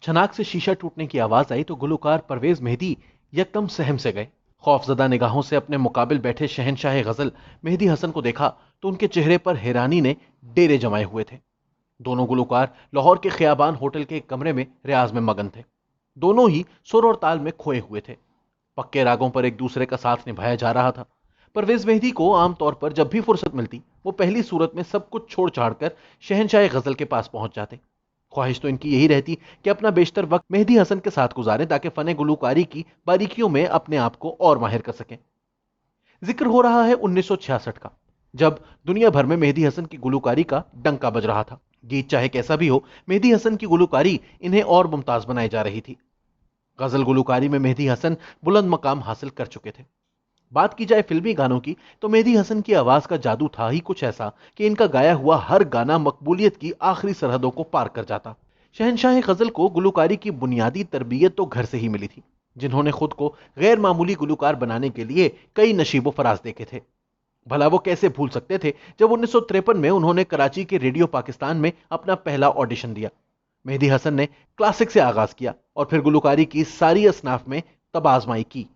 छनाक से शीशा टूटने की आवाज आई तो गुलकार परवेज मेहदी यकदम सहम से गए। खौफजदा निगाहों से अपने मुकाबिल बैठे शहनशाह गजल मेहदी हसन को देखा तो उनके चेहरे पर हैरानी ने डेरे जमाए हुए थे। दोनों गुलकार लाहौर के खियाबान होटल के एक कमरे में रियाज में मगन थे। दोनों ही सुर और ताल में खोए हुए थे। पक्के रागों पर एक दूसरे का साथ निभाया जा रहा था। परवेज मेहदी को आमतौर पर जब भी फुर्सत मिलती वो पहली सूरत में सब कुछ छोड़ छाड़ कर शहनशाह गजल के पास पहुंच जाते। ख्वाहिश तो इनकी यही रहती कि अपना बेशतर वक्त मेहदी हसन के साथ गुजारें ताकि फने गुलकारी की बारीकियों में अपने आप को और माहिर कर सकें। जिक्र हो रहा है 1966 का, जब दुनिया भर में मेहदी हसन की गुलकारी का डंका बज रहा था। गीत चाहे कैसा भी हो, मेहदी हसन की गुलकारी इन्हें और मुमताज बनाई जा रही थी। गजल गुलकारी में मेहदी हसन बुलंद मकाम हासिल कर चुके थे। बात की जाए फिल्मी गानों की तो मेहदी हसन की आवाज का जादू था ही कुछ ऐसा कि इनका गाया हुआ हर गाना मकबूलियत की आखिरी सरहदों को पार कर जाता। शहनशाह गजल को गुलकारी की बुनियादी तरबियत तो घर से ही मिली थी, जिन्होंने खुद को गैर मामूली गुलकार बनाने के लिए कई नशीबो फराज देखे थे। भला वो कैसे भूल सकते थे जब 1953 में उन्होंने कराची के रेडियो पाकिस्तान में अपना पहला ऑडिशन दिया। मेहदी हसन ने क्लासिक से आगाज किया और फिर गुलकारी की सारी असनाफ में तब आजमाई की।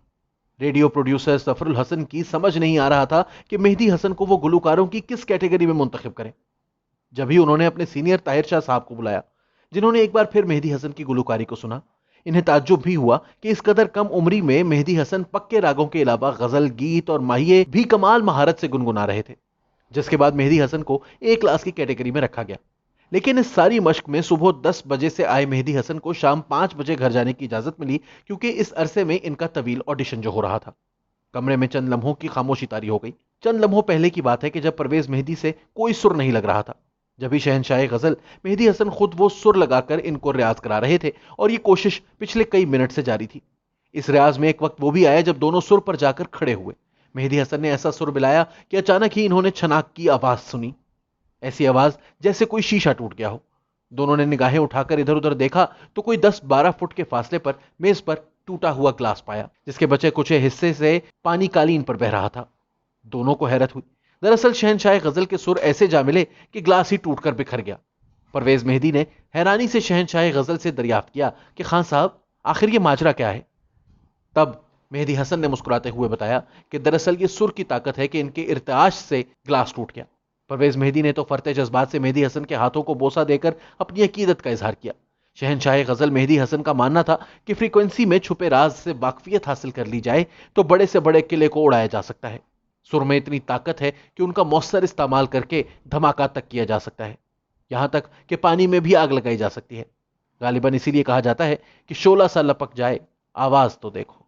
रेडियो प्रोड्यूसर सफरुल हसन की समझ नहीं आ रहा था कि मेहदी हसन को वो गुलकारों की किस कैटेगरी में मुंतखब करें। जब ही उन्होंने अपने सीनियर ताहिर शाह साहब को बुलाया, जिन्होंने एक बार फिर मेहदी हसन की गुलकारी को सुना, इन्हें ताज्जुब भी हुआ कि इस कदर कम उम्री में मेहदी हसन पक्के रागों के अलावा गजल, गीत और माहिए भी कमाल महारत से गुनगुना रहे थे। जिसके बाद मेहदी हसन को ए क्लास की कैटेगरी में रखा गया। लेकिन इस सारी मश्क में सुबह 10 बजे से आए मेहदी हसन को शाम 5 बजे घर जाने की इजाजत मिली, क्योंकि इस अरसे में इनका तवील ऑडिशन जो हो रहा था। कमरे में चंद लम्हों की खामोशी तारी हो गई। चंद लम्हों पहले की बात है कि जब परवेज मेहदी से कोई सुर नहीं लग रहा था। जब ही शहनशाह गजल मेहदी हसन खुद वो सुर लगाकर इनको रियाज करा रहे थे और ये कोशिश पिछले कई मिनट से जारी थी। इस रियाज में एक वक्त वो भी आया जब दोनों सुर पर जाकर खड़े हुए। मेहदी हसन ने ऐसा सुर मिलाया कि अचानक ही इन्होंने छनाक की आवाज सुनी। ऐसी आवाज जैसे कोई शीशा टूट गया हो। दोनों ने निगाहें उठाकर इधर उधर देखा तो कोई 10-12 फुट के फासले पर मेज पर टूटा हुआ ग्लास पाया, जिसके बचे कुछ हिस्से से पानी कालीन पर बह रहा था। दोनों को हैरत हुई। दरअसल शहनशाह गजल के सुर ऐसे जा मिले कि ग्लास ही टूटकर बिखर गया। परवेज मेहदी ने हैरानी से शहनशाह गजल से दरियाफ्त किया कि खान साहब, आखिर ये माजरा क्या है। तब मेहदी हसन ने मुस्कुराते हुए बताया कि दरअसल ये सुर की ताकत है कि इनके इर्तिआश से ग्लास टूट गया। परवेज मेहदी ने तो फरते जज्बात से मेहदी हसन के हाथों को बोसा देकर अपनी अकीदत का इजहार किया। शहनशाह गजल मेहदी हसन का मानना था कि फ्रीक्वेंसी में छुपे राज से वाकफियत हासिल कर ली जाए तो बड़े से बड़े किले को उड़ाया जा सकता है। सुर में इतनी ताकत है कि उनका मौसर इस्तेमाल करके धमाका तक किया जा सकता है, यहां तक कि पानी में भी आग लगाई जा सकती है। गालिबन इसीलिए कहा जाता है कि शोला सा लपक जाए, आवाज तो देखो।